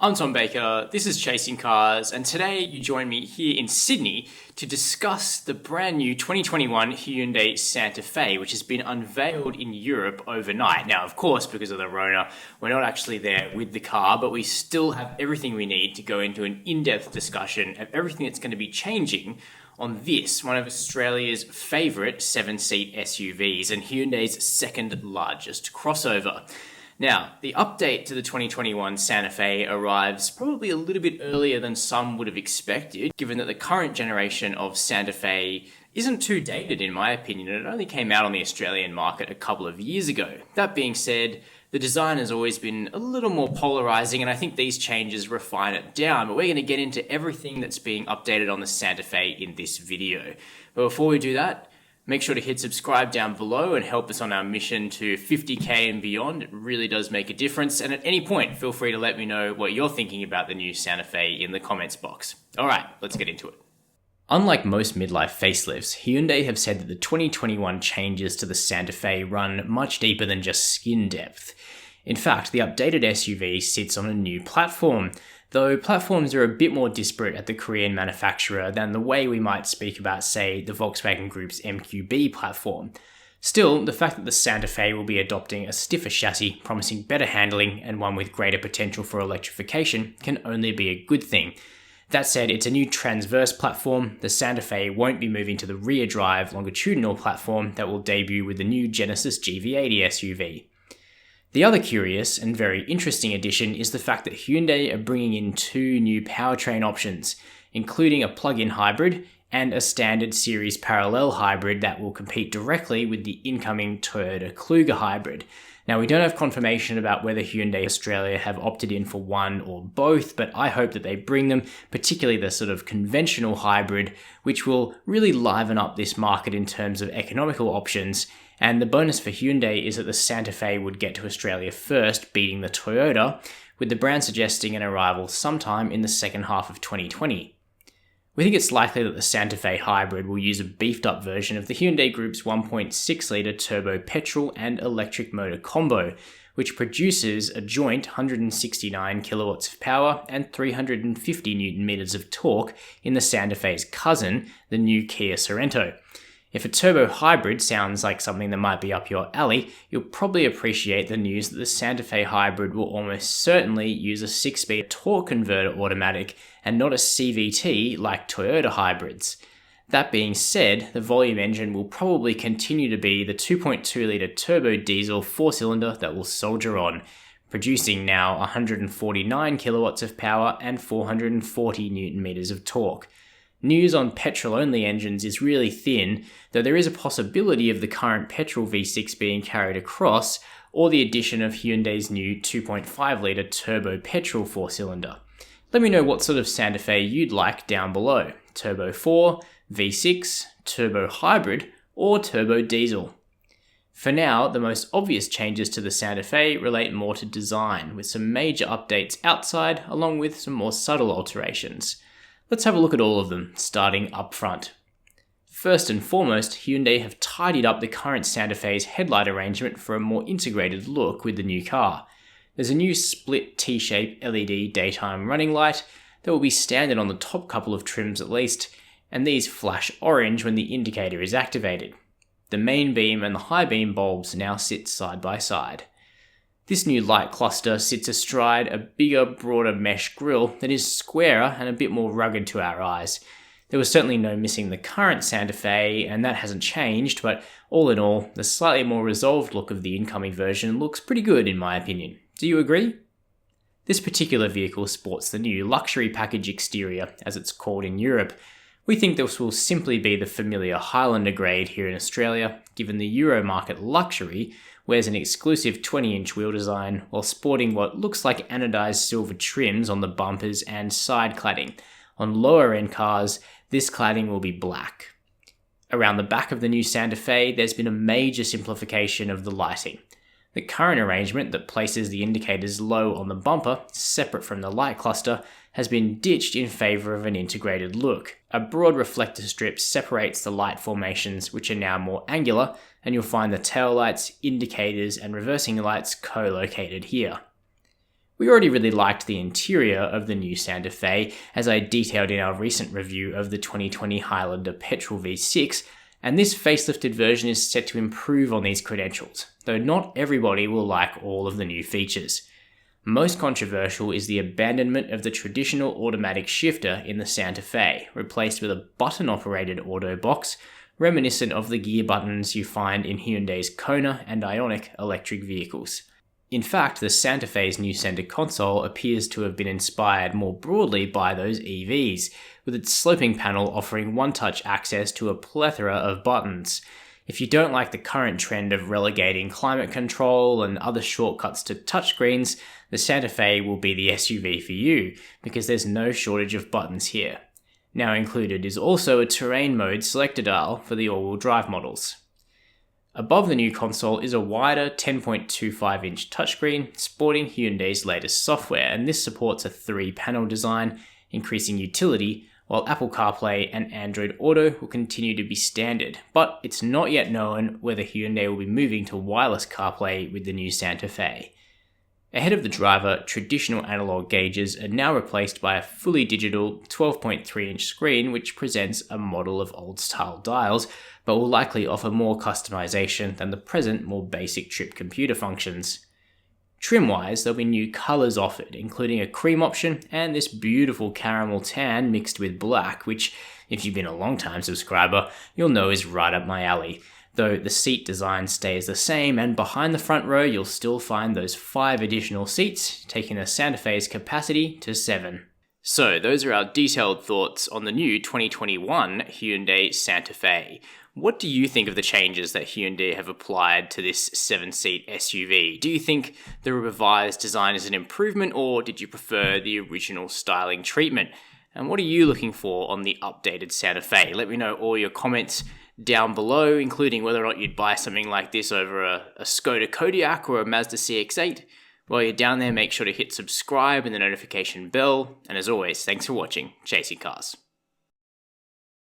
I'm Tom Baker, this is Chasing Cars, and today you join me here in Sydney to discuss the brand new 2021 Hyundai Santa Fe, which has been unveiled in Europe overnight. Now, of course, because of the Rona, we're not actually there with the car, but we still have everything we need to go into an in-depth discussion of everything that's going to be changing on this, one of Australia's favourite 7-seat SUVs and Hyundai's second largest crossover. Now, the update to the 2021 Santa Fe arrives probably a little bit earlier than some would have expected, given that the current generation of Santa Fe isn't too dated in my opinion, and it only came out on the Australian market a couple of years ago. That being said, the design has always been a little more polarizing, and I think these changes refine it down, but we're going to get into everything that's being updated on the Santa Fe in this video. But before we do that, make sure to hit subscribe down below and help us on our mission to 50k and beyond. It really does make a difference. And at any point, feel free to let me know what you're thinking about the new Santa Fe in the comments box. All right, let's get into it. Unlike most midlife facelifts, Hyundai have said that the 2021 changes to the Santa Fe run much deeper than just skin depth. In fact, the updated SUV sits on a new platform, though platforms are a bit more disparate at the Korean manufacturer than the way we might speak about, say, the Volkswagen Group's MQB platform. Still, the fact that the Santa Fe will be adopting a stiffer chassis, promising better handling and one with greater potential for electrification, can only be a good thing. That said, it's a new transverse platform. The Santa Fe won't be moving to the rear drive longitudinal platform that will debut with the new Genesis GV80 SUV. The other curious and very interesting addition is the fact that Hyundai are bringing in two new powertrain options, including a plug-in hybrid and a standard series parallel hybrid that will compete directly with the incoming Toyota Kluger hybrid. Now, we don't have confirmation about whether Hyundai Australia have opted in for one or both, but I hope that they bring them, particularly the sort of conventional hybrid, which will really liven up this market in terms of economical options. And the bonus for Hyundai is that the Santa Fe would get to Australia first, beating the Toyota, with the brand suggesting an arrival sometime in the second half of 2020. We think it's likely that the Santa Fe hybrid will use a beefed up version of the Hyundai Group's 1.6-litre turbo petrol and electric motor combo, which produces a joint 169 kilowatts of power and 350 newton meters of torque in the Santa Fe's cousin, the new Kia Sorento. If a turbo hybrid sounds like something that might be up your alley, you'll probably appreciate the news that the Santa Fe hybrid will almost certainly use a 6-speed torque converter automatic and not a CVT like Toyota hybrids. That being said, the volume engine will probably continue to be the 2.2-litre turbo diesel 4-cylinder that will soldier on, producing now 149 kilowatts of power and 440 newton meters of torque. News on petrol-only engines is really thin, though there is a possibility of the current petrol V6 being carried across, or the addition of Hyundai's new 2.5-litre turbo petrol 4-cylinder. Let me know what sort of Santa Fe you'd like down below: Turbo 4, V6, Turbo Hybrid, or Turbo Diesel. For now, the most obvious changes to the Santa Fe relate more to design, with some major updates outside, along with some more subtle alterations. Let's have a look at all of them, starting up front. First and foremost, Hyundai have tidied up the current Santa Fe's headlight arrangement for a more integrated look with the new car. There's a new split T-shape LED daytime running light that will be standard on the top couple of trims at least, and these flash orange when the indicator is activated. The main beam and the high beam bulbs now sit side by side. This new light cluster sits astride a bigger, broader mesh grille that is squarer and a bit more rugged to our eyes. There was certainly no missing the current Santa Fe, and that hasn't changed, but all in all, the slightly more resolved look of the incoming version looks pretty good in my opinion. Do you agree? This particular vehicle sports the new luxury package exterior, as it's called in Europe. We think this will simply be the familiar Highlander grade here in Australia, given the Euro market luxury wears an exclusive 20-inch wheel design while sporting what looks like anodized silver trims on the bumpers and side cladding. On lower-end cars, this cladding will be black. Around the back of the new Santa Fe, there's been a major simplification of the lighting. The current arrangement that places the indicators low on the bumper, separate from the light cluster, has been ditched in favour of an integrated look. A broad reflector strip separates the light formations, which are now more angular, and you'll find the tail lights, indicators, and reversing lights co-located here. We already really liked the interior of the new Santa Fe, as I detailed in our recent review of the 2020 Highlander Petrol V6, and this facelifted version is set to improve on these credentials, though not everybody will like all of the new features. Most controversial is the abandonment of the traditional automatic shifter in the Santa Fe, replaced with a button-operated auto box, reminiscent of the gear buttons you find in Hyundai's Kona and Ioniq electric vehicles. In fact, the Santa Fe's new center console appears to have been inspired more broadly by those EVs, with its sloping panel offering one-touch access to a plethora of buttons. If you don't like the current trend of relegating climate control and other shortcuts to touchscreens, the Santa Fe will be the SUV for you, because there's no shortage of buttons here. Now included is also a terrain mode selector dial for the all-wheel drive models. Above the new console is a wider 10.25-inch touchscreen sporting Hyundai's latest software, and this supports a 3-panel design, increasing utility, while Apple CarPlay and Android Auto will continue to be standard, but it's not yet known whether Hyundai will be moving to wireless CarPlay with the new Santa Fe. Ahead of the driver, traditional analog gauges are now replaced by a fully digital 12.3-inch screen which presents a model of old-style dials, but will likely offer more customization than the present more basic trip computer functions. Trim-wise, there'll be new colours offered, including a cream option and this beautiful caramel tan mixed with black, which, if you've been a long-time subscriber, you'll know is right up my alley. Though the seat design stays the same, and behind the front row you'll still find those 5 additional seats, taking the Santa Fe's capacity to 7. So those are our detailed thoughts on the new 2021 Hyundai Santa Fe. What do you think of the changes that Hyundai have applied to this 7-seat SUV? Do you think the revised design is an improvement, or did you prefer the original styling treatment? And what are you looking for on the updated Santa Fe? Let me know all your comments down below, including whether or not you'd buy something like this over a Skoda Kodiaq or a Mazda CX-8. While you're down there, make sure to hit subscribe and the notification bell. And as always, thanks for watching Chasing Cars.